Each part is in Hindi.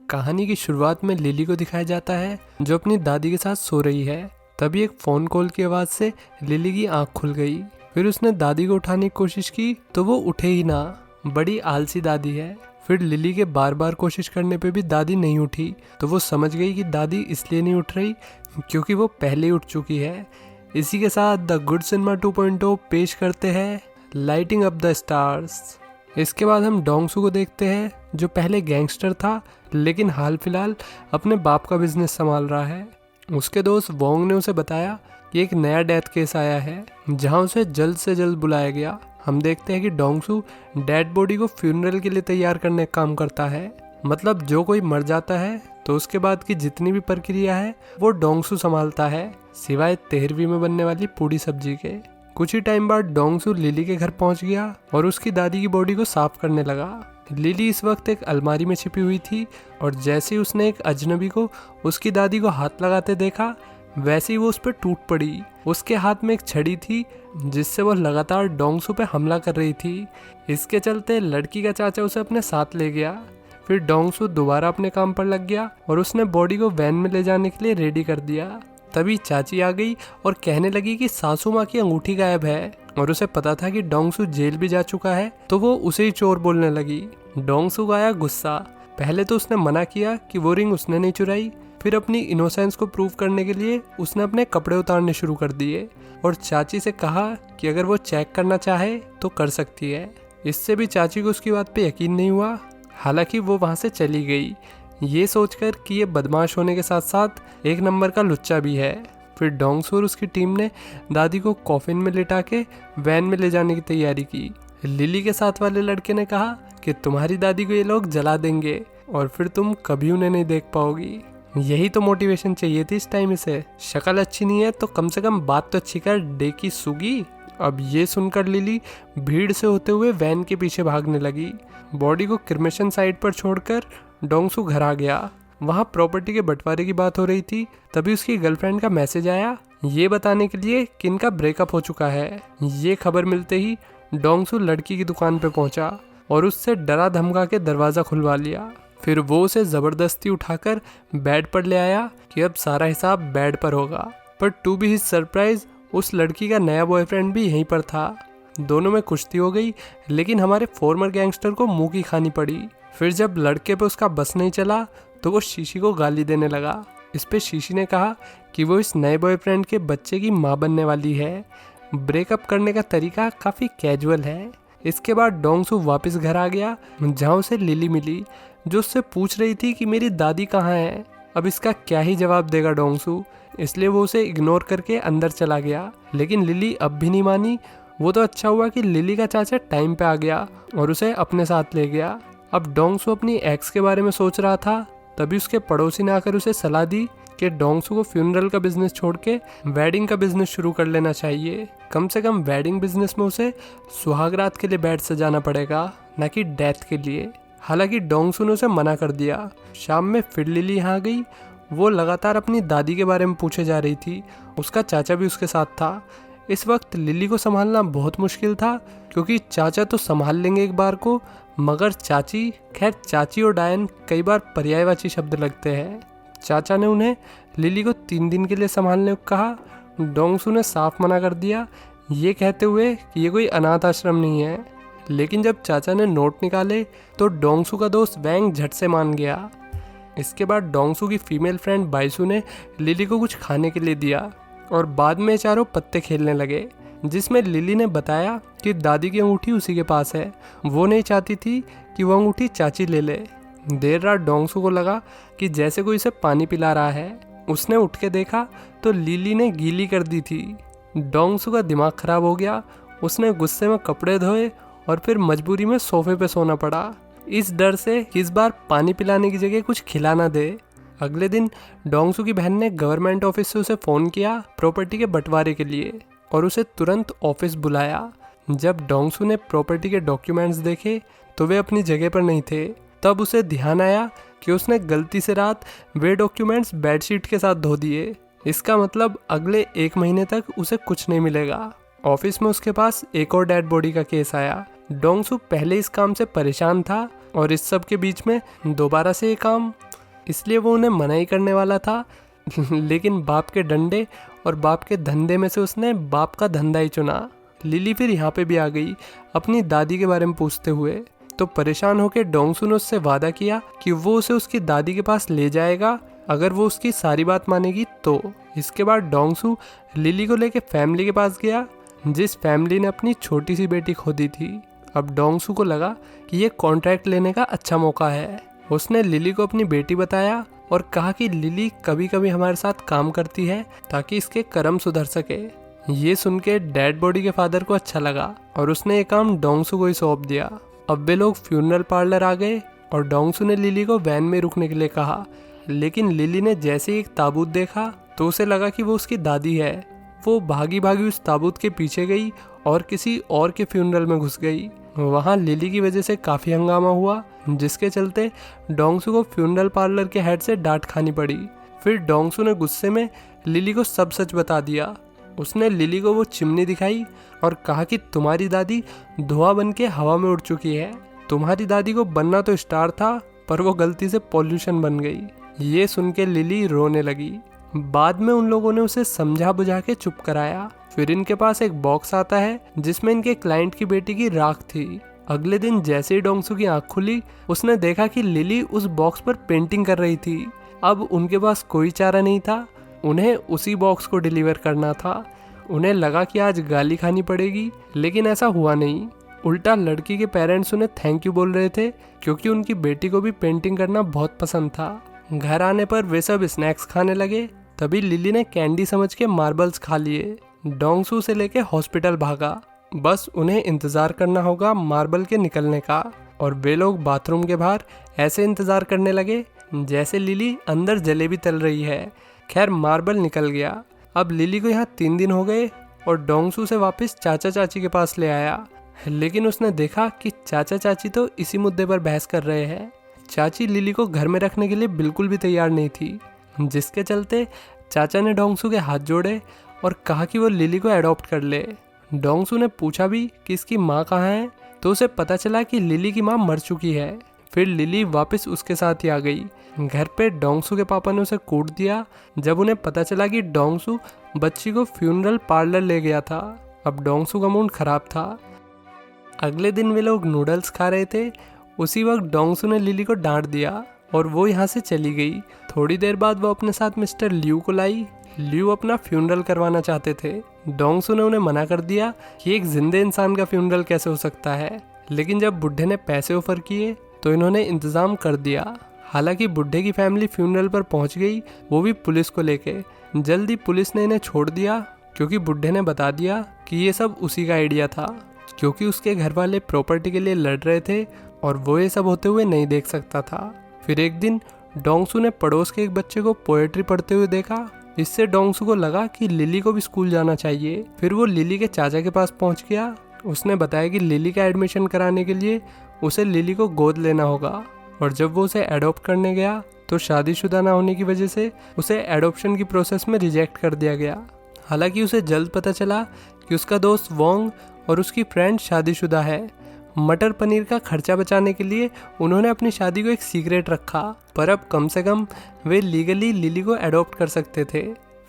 कहानी की शुरुआत में लिली को दिखाया जाता है जो अपनी दादी के साथ सो रही है। तभी एक फोन कॉल की आवाज से लिली की आंख खुल गई। फिर उसने दादी को उठाने की कोशिश की तो वो उठे ही ना। बड़ी आलसी दादी है। फिर लिली के बार बार कोशिश करने पे भी दादी नहीं उठी तो वो समझ गई कि दादी इसलिए नहीं उठ रही क्योंकि वो पहले ही उठ चुकी है। इसी के साथ द गुड सिनेमा 2.0 पेश करते हैं लाइटिंग अप द स्टार्स। इसके बाद हम डोंगसू को देखते हैं जो पहले गैंगस्टर था लेकिन हाल फिलहाल अपने बाप का बिजनेस संभाल रहा है। उसके दोस्त वोंग ने उसे बताया कि एक नया डेथ केस आया है जहां उसे जल्द से जल्द बुलाया गया। हम देखते हैं कि डोंगसू डेड बॉडी को फ्यूनरल के लिए तैयार करने का काम करता है। मतलब जो कोई मर जाता है तो उसके बाद की जितनी भी प्रक्रिया है वो डोंगसू संभालता है, सिवाय 13वीं में बनने वाली पूड़ी सब्जी के। कुछ ही टाइम बाद डोंगसू लिली के घर पहुंच गया और उसकी दादी की बॉडी को साफ करने लगा। लिली इस वक्त एक अलमारी में छिपी हुई थी और जैसे ही उसने एक अजनबी को उसकी दादी को हाथ लगाते देखा वैसे ही वो उस पर टूट पड़ी। उसके हाथ में एक छड़ी थी जिससे वो लगातार डोंगसू पे हमला कर रही थी। इसके चलते लड़की का चाचा उसे अपने साथ ले गया। फिर डोंगसू दोबारा अपने काम पर लग गया और उसने बॉडी को वैन में ले जाने के लिए रेडी कर दिया। तभी चाची आ गई और कहने लगी कि सासू माँ की अंगूठी गायब है और उसे पता था कि डोंगसू जेल भी जा चुका है तो वो उसे ही चोर बोलने लगी। डोंगसू को आया गुस्सा। पहले तो उसने मना किया कि वो रिंग उसने नहीं चुराई, फिर अपनी इनोसेंस को प्रूव करने के लिए उसने अपने कपड़े उतारने शुरू कर दिए और चाची से कहा कि अगर वो चेक करना चाहे तो कर सकती है। इससे भी चाची को उसकी बात पे यकीन नहीं हुआ। हालांकि वो वहाँ से चली गई ये सोचकर कि ये बदमाश होने के साथ साथ एक नंबर का लुच्चा भी है। फिर डोंगसू और उसकी टीम ने दादी को कॉफिन में लिटा के वैन में ले जाने की तैयारी की। लिली के साथ वाले लड़के ने कहा कि तुम्हारी दादी को ये लोग जला देंगे और फिर तुम कभी उन्हें नहीं देख पाओगी। यही तो मोटिवेशन चाहिए थी इस टाइम इसे। शक्ल अच्छी नहीं है तो कम से कम बात तो अच्छी कर, डेकी सूगी। अब ये सुनकर लिली भीड़ से होते हुए वैन के पीछे भागने लगी। बॉडी को क्रिमेशन साइट पर छोड़कर डोंगसू घर आ गया। वहाँ प्रॉपर्टी के बंटवारे की बात हो रही थी। तभी उसकी गर्लफ्रेंड का मैसेज आया ये बताने के लिए कि इनका ब्रेकअप हो चुका है। ये खबर मिलते ही डोंगसू लड़की की दुकान पर पहुंचा और उससे डरा धमका के दरवाज़ा खुलवा लिया। फिर वो उसे ज़बरदस्ती उठाकर बेड पर ले आया कि अब सारा हिसाब बेड पर होगा। पर टू बी हिज सरप्राइज उस लड़की का नया बॉयफ्रेंड भी यहीं पर था। दोनों में कुश्ती हो गई लेकिन हमारे फॉर्मर गैंगस्टर को मुंह की खानी पड़ी। फिर जब लड़के पे उसका बस नहीं चला तो वो शीशी को गाली देने लगा। इस पे शीशी ने कहा कि वो इस नए बॉयफ्रेंड के बच्चे की माँ बनने वाली है। ब्रेकअप करने का तरीका काफ़ी कैजुअल है। इसके बाद डोंगसू वापस घर आ गया जहाँ उसे लिली मिली जो उससे पूछ रही थी कि मेरी दादी कहाँ है। अब इसका क्या ही जवाब देगा डोंगसू, इसलिए वो उसे इग्नोर करके अंदर चला गया। लेकिन लिली अब भी नहीं मानी। वो तो अच्छा हुआ कि लिली का चाचा टाइम पे आ गया और उसे अपने साथ ले गया। अब डोंगसू अपनी एक्स के बारे में सोच रहा था तभी उसके पड़ोसी ने आकर उसे सलाह दी कि डोंगसू को फ्यूनरल का बिजनेस छोड़ के वेडिंग का बिजनेस शुरू कर लेना चाहिए। कम से कम वेडिंग बिजनेस में उसे सुहागरात के लिए बेड सजाना पड़ेगा, न कि डेथ के लिए। हालांकि डोंगसू ने उसे मना कर दिया। शाम में फिर लिली यहाँ गई। वो लगातार अपनी दादी के बारे में पूछे जा रही थी। उसका चाचा भी उसके साथ था। इस वक्त लिली को संभालना बहुत मुश्किल था क्योंकि चाचा तो संभाल लेंगे एक बार को, मगर चाची, खैर चाची और डायन कई बार पर्यायवाची शब्द लगते हैं। चाचा ने उन्हें लिली को 3 दिन के लिए संभालने को कहा। डोंगसू ने साफ मना कर दिया, ये कहते हुए कि ये कोई अनाथ आश्रम नहीं है। लेकिन जब चाचा ने नोट निकाले तो डोंगसू का दोस्त वैंग झट से मान गया। इसके बाद डोंगसू की फीमेल फ्रेंड बाइसू ने लिली को कुछ खाने के लिए दिया और बाद में चारों पत्ते खेलने लगे, जिसमें लिली ने बताया कि दादी की अंगूठी उसी के पास है। वो नहीं चाहती थी कि वो अंगूठी चाची ले ले। देर रात डोंगसू को लगा कि जैसे कोई इसे पानी पिला रहा है। उसने उठ के देखा तो लिली ने गीली कर दी थी। डोंगसू का दिमाग खराब हो गया। उसने गुस्से में कपड़े धोए और फिर मजबूरी में सोफे पे सोना पड़ा, इस डर से कि इस बार पानी पिलाने की जगह कुछ खिला ना दे। अगले दिन डोंगसू की बहन ने गवर्नमेंट ऑफिस से उसे फ़ोन किया प्रॉपर्टी के बंटवारे के लिए और उसे तुरंत ऑफिस बुलाया। जब डोंगसू ने प्रॉपर्टी के डॉक्यूमेंट्स देखे तो वे अपनी जगह पर नहीं थे। तब उसे ध्यान आया कि उसने गलती से रात वे डॉक्यूमेंट्स बेडशीट के साथ धो दिए। इसका मतलब अगले 1 महीने तक उसे कुछ नहीं मिलेगा। ऑफिस में उसके पास एक और डेड बॉडी का केस आया। डोंगसू पहले इस काम से परेशान था और इस सब के बीच में दोबारा से ये काम। इसलिए वो उन्हें मना ही करने वाला था लेकिन बाप के डंडे और बाप के धंधे में से उसने बाप का धंधा ही चुना। लिली फिर यहाँ पे भी आ गई अपनी दादी के बारे में पूछते हुए। तो परेशान होकर डोंगसू ने उससे वादा किया कि वो उसे उसकी दादी के पास ले जाएगा अगर वो उसकी सारी बात मानेगी तो। इसके बाद डोंगसू लिली को लेकर फैमिली के पास गया जिस फैमिली ने अपनी छोटी सी बेटी खो दी थी। अब डोंगसू को लगा कि ये कॉन्ट्रैक्ट लेने का अच्छा मौका है। उसने लिली को अपनी बेटी बताया और कहा कि लिली कभी कभी हमारे साथ काम करती है ताकि इसके कर्म सुधर सके। ये सुन के डेड बॉडी के फादर को अच्छा लगा और उसने ये काम डोंगसू को ही सौंप दिया। अब वे लोग फ्यूनरल पार्लर आ गए और डोंगसू ने लिली को वैन में रुकने के लिए कहा, लेकिन लिली ने जैसे ही एक ताबूत देखा तो उसे लगा कि वो उसकी दादी है। वो भागी भागी उस ताबूत के पीछे गई और किसी और के फ्यूनरल में घुस गई। वहाँ लिली की वजह से काफ़ी हंगामा हुआ जिसके चलते डोंगसू को फ्यूनरल पार्लर के हेड से डांट खानी पड़ी। फिर डोंगसू ने गुस्से में लिली को सब सच बता दिया। उसने लिली को वो चिमनी दिखाई और कहा कि तुम्हारी दादी धुआं बन के हवा में उड़ चुकी है। तुम्हारी दादी को बनना तो स्टार था पर वो गलती से पॉल्यूशन बन गई। ये सुन के लिली रोने लगी। बाद में उन लोगों ने उसे समझा बुझा के चुप कराया। फिर इनके पास एक बॉक्स आता है जिसमें इनके क्लाइंट की बेटी की राख थी। अगले दिन जैसे ही डोंगसू की आंख खुली उसने देखा कि लिली उस बॉक्स पर पेंटिंग कर रही थी। अब उनके पास कोई चारा नहीं था, उन्हें उसी बॉक्स को डिलीवर करना था। उन्हें लगा कि आज गाली खानी पड़ेगी लेकिन ऐसा हुआ नहीं। उल्टा लड़की के पेरेंट्स उन्हें थैंक यू बोल रहे थे क्योंकि उनकी बेटी को भी पेंटिंग करना बहुत पसंद था। घर आने पर वे सब स्नैक्स खाने लगे। तभी लिली ने कैंडी समझ के मार्बल्स खा लिए। डोंगसू से लेके हॉस्पिटल भागा। बस उन्हें इंतज़ार करना होगा मार्बल के निकलने का। और वे लोग बाथरूम के बाहर ऐसे इंतज़ार करने लगे जैसे लिली अंदर जलेबी तल रही है। खैर मार्बल निकल गया। अब लिली को यहाँ 3 दिन हो गए और डोंगसू से वापस चाचा चाची के पास ले आया, लेकिन उसने देखा कि चाचा चाची तो इसी मुद्दे पर बहस कर रहे हैं। चाची लिली को घर में रखने के लिए बिल्कुल भी तैयार नहीं थी, जिसके चलते चाचा ने डोंगसू के हाथ जोड़े और कहा कि वो लिली को एडॉप्ट कर ले। डोंगसू ने पूछा भी कि इसकी माँ कहाँ है तो उसे पता चला कि लिली की माँ मर चुकी है। फिर लिली वापस उसके साथ ही आ गई। घर पे डोंगसू के पापा ने उसे कूट दिया जब उन्हें पता चला कि डोंगसू बच्ची को फ्यूनरल पार्लर ले गया था। अब डोंगसू का मूड खराब था। अगले दिन वे लोग नूडल्स खा रहे थे। उसी वक्त डोंगसू ने लिली को डांट दिया और वो यहाँ से चली गई। थोड़ी देर बाद वो अपने साथ मिस्टर लियू को लाई। लियू अपना फ्यूनरल करवाना चाहते थे। डोंगसू ने उन्हें मना कर दिया कि एक जिंदे इंसान का फ्यूनरल कैसे हो सकता है, लेकिन जब बुढ़े ने पैसे ऑफर किए तो इन्होंने इंतज़ाम कर दिया। हालांकि बुढ़े की फैमिली फ्यूनरल पर पहुंच गई, वो भी पुलिस को लेके। जल्दी पुलिस ने इन्हें छोड़ दिया क्योंकि बुढ़े ने बता दिया कि ये सब उसी का आइडिया था, क्योंकि उसके घर वाले प्रॉपर्टी के लिए लड़ रहे थे और वो ये सब होते हुए नहीं देख सकता था। फिर एक दिन डोंगसू ने पड़ोस के एक बच्चे को पोएट्री पढ़ते हुए देखा। इससे डोंगसू को लगा कि लिली को भी स्कूल जाना चाहिए। फिर वो लिली के चाचा के पास पहुंच गया। उसने बताया कि लिली का एडमिशन कराने के लिए उसे लिली को गोद लेना होगा, और जब वो उसे एडॉप्ट करने गया तो शादीशुदा ना होने की वजह से उसे एडॉप्शन की प्रोसेस में रिजेक्ट कर दिया गया। हालांकि उसे जल्द पता चला कि उसका दोस्त वोंग और उसकी फ्रेंड शादीशुदा है। मटर पनीर का खर्चा बचाने के लिए उन्होंने अपनी शादी को एक सीक्रेट रखा, पर अब कम से कम वे लीगली लिली को एडॉप्ट कर सकते थे।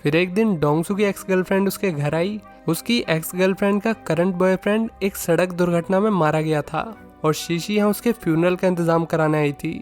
फिर एक दिन डोंगसू की एक्स गर्लफ्रेंड उसके घर आई। उसकी एक्स गर्लफ्रेंड का करंट बॉयफ्रेंड एक सड़क दुर्घटना में मारा गया था और शीशी यहाँ उसके फ्यूनरल का इंतजाम कराने आई थी।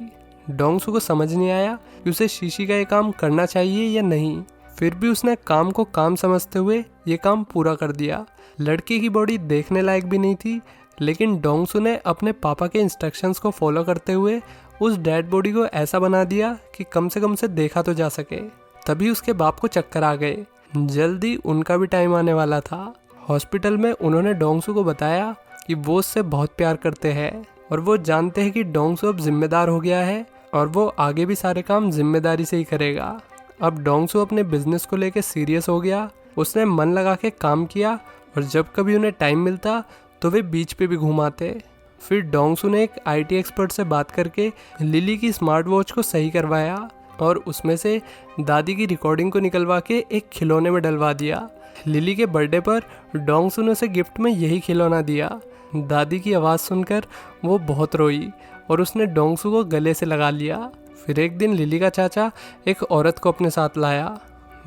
डोंगसू को समझ नहीं आया कि उसे शीशी का ये काम करना चाहिए या नहीं। फिर भी उसने काम को काम समझते हुए ये काम पूरा कर दिया। लड़की की बॉडी देखने लायक भी नहीं थी, लेकिन डोंगसू ने अपने पापा के इंस्ट्रक्शंस को फॉलो करते हुए उस डेड बॉडी को ऐसा बना दिया कि कम से कम से देखा तो जा सके। तभी उसके बाप को चक्कर आ गए। जल्दी उनका भी टाइम आने वाला था। हॉस्पिटल में उन्होंने डोंगसू को बताया कि वो उससे बहुत प्यार करते हैं और वो जानते हैं कि डोंगसू अब जिम्मेदार हो गया है और वो आगे भी सारे काम जिम्मेदारी से ही करेगा। अब डोंगसू अपने बिजनेस को लेकर सीरियस हो गया। उसने मन लगा के काम किया और जब कभी उन्हें टाइम मिलता तो वे बीच पे भी घूमाते। फिर डोंगसू ने एक आईटी एक्सपर्ट से बात करके लिली की स्मार्ट वॉच को सही करवाया और उसमें से दादी की रिकॉर्डिंग को निकलवा के एक खिलौने में डलवा दिया। लिली के बर्थडे पर डोंगसू ने उसे गिफ्ट में यही खिलौना दिया। दादी की आवाज़ सुनकर वो बहुत रोई और उसने डोंगसू को गले से लगा लिया। फिर एक दिन लिली का चाचा एक औरत को अपने साथ लाया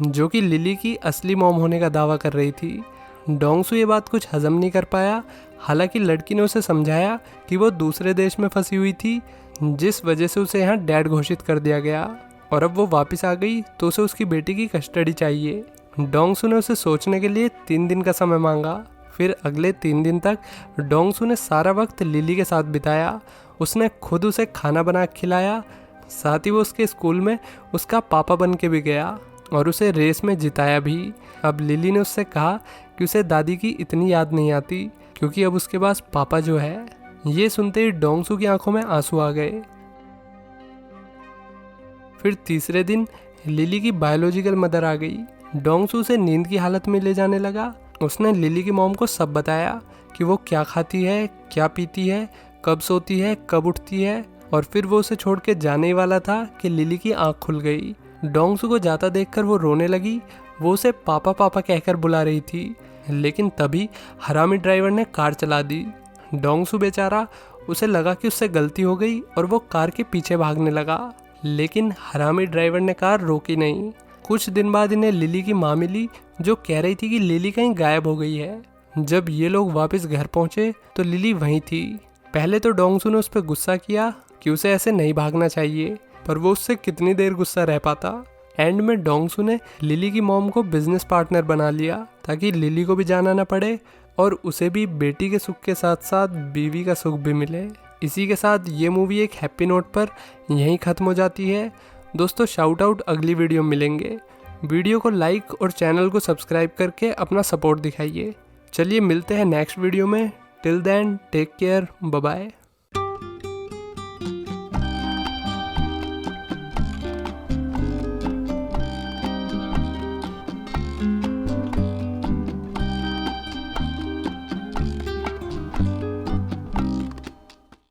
जो कि लिली की असली मॉम होने का दावा कर रही थी। डोंगसू ये बात कुछ हजम नहीं कर पाया। हालांकि लड़की ने उसे समझाया कि वो दूसरे देश में फंसी हुई थी, जिस वजह से उसे यहाँ डैड घोषित कर दिया गया और अब वो वापस आ गई तो उसे उसकी बेटी की कस्टडी चाहिए। डोंगसू ने उसे सोचने के लिए 3 दिन का समय मांगा। फिर अगले 3 दिन तक डोंगसू ने सारा वक्त लिली के साथ बिताया। उसने खुद उसे खाना बना के खिलाया, साथ ही वो उसके स्कूल में उसका पापा बन के भी गया और उसे रेस में जिताया भी। अब लिली ने उससे कहा कि उसे दादी की इतनी याद नहीं आती क्योंकि अब उसके पास पापा जो है। ये सुनते ही डोंगसू की आंखों में आंसू आ गए। फिर तीसरे दिन लिली की बायोलॉजिकल मदर आ गई। डोंगसू उसे नींद की हालत में ले जाने लगा। उसने लिली की मॉम को सब बताया कि वो क्या खाती है, क्या पीती है, कब सोती है, कब उठती है, और फिर वो उसे छोड़ के जाने ही वाला था कि लिली की आंख खुल गई। डोंगसू को जाता देखकर वो रोने लगी। वो उसे पापा पापा कहकर बुला रही थी, लेकिन तभी हरामी ड्राइवर ने कार चला दी। डोंगसू बेचारा, उसे लगा कि उससे गलती हो गई और वो कार के पीछे भागने लगा, लेकिन हरामी ड्राइवर ने कार रोकी नहीं। कुछ दिन बाद इन्हें लिली की माँ मिली जो कह रही थी कि लिली कहीं गायब हो गई है। जब ये लोग वापस घर पहुंचे तो लिली वहीं थी। पहले तो डोंगसू ने उस पर गुस्सा किया कि उसे ऐसे नहीं भागना चाहिए, पर वो उससे कितनी देर गुस्सा रह पाता। एंड में डोंगसू ने लिली की मॉम को बिजनेस पार्टनर बना लिया ताकि लिली को भी जाना ना पड़े और उसे भी बेटी के सुख के साथ साथ बीवी का सुख भी मिले। इसी के साथ ये मूवी एक हैप्पी नोट पर यहीं ख़त्म हो जाती है। दोस्तों, शाउट आउट अगली वीडियो में मिलेंगे। वीडियो को लाइक और चैनल को सब्सक्राइब करके अपना सपोर्ट दिखाइए। चलिए मिलते हैं नेक्स्ट वीडियो में। Till then take care, bye bye.